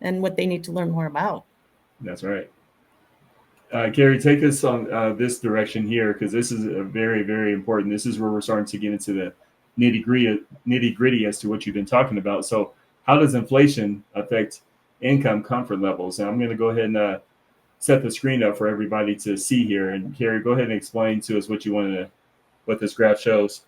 and what they need to learn more about. That's right. Carrie, take us on this direction here because this is a very, very important. This is where we're starting to get into the nitty gritty as to what you've been talking about. So, how does inflation affect income comfort levels? And I'm going to go ahead and set the screen up for everybody to see here. And Carrie, go ahead and explain to us what you wanted to, what this graph shows.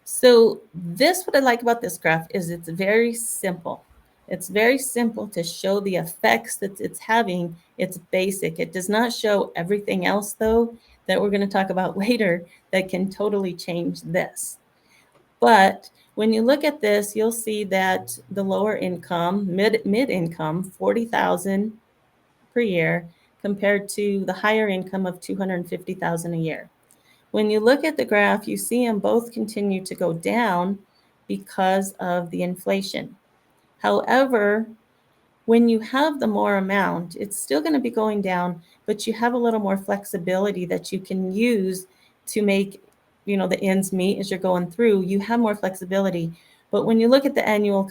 So this, what I like about this graph is it's very simple. It's very simple to show the effects that it's having. It's basic. It does not show everything else, though, that we're going to talk about later that can totally change this. But when you look at this, you'll see that the lower income, mid income, 40,000 per year compared to the higher income of 250,000 a year. When you look at the graph, you see them both continue to go down because of the inflation. However, when you have the more amount, it's still going to be going down, but you have a little more flexibility that you can use to make, the ends meet as you're going through. You have more flexibility. But when you look at the annual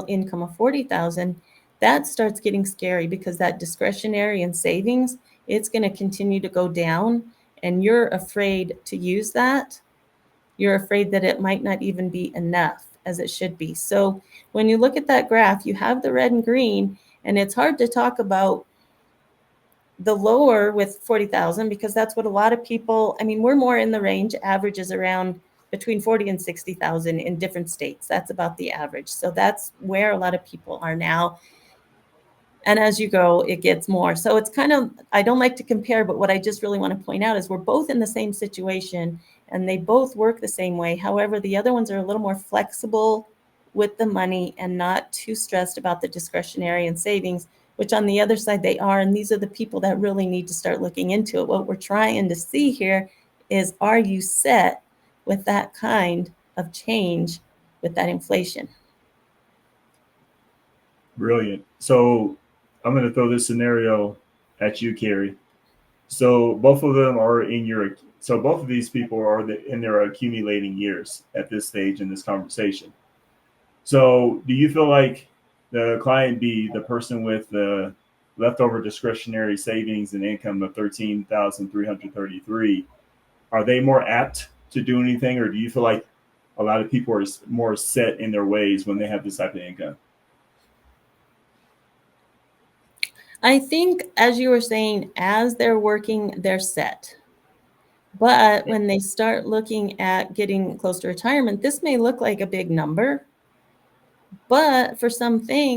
income of 40,000, that starts getting scary because that discretionary and savings, it's going to continue to go down, and you're afraid to use that. You're afraid that it might not even be enough as it should be. So when you look at that graph, you have the red and green, and it's hard to talk about the lower with 40,000 because that's what a lot of people, we're more in the range, averages around between 40 and 60,000 in different states. That's about the average. So that's where a lot of people are now. And as you go, it gets more. So it's kind of, I don't like to compare, but what I just really want to point out is we're both in the same situation and they both work the same way. However, the other ones are a little more flexible with the money and not too stressed about the discretionary and savings, which on the other side they are. And these are the people that really need to start looking into it. What we're trying to see here is, are you set with that kind of change with that inflation? Brilliant. So, I'm going to throw this scenario at you, Carrie. So both of them are in your. So both of these people are in their accumulating years at this stage in this conversation. So do you feel like the client B, the person with the leftover discretionary savings and income of 13,333, are they more apt to do anything, or do you feel like a lot of people are more set in their ways when they have this type of income? I think, as you were saying, as they're working, they're set. But when they start looking at getting close to retirement, this may look like a big number. But for some things,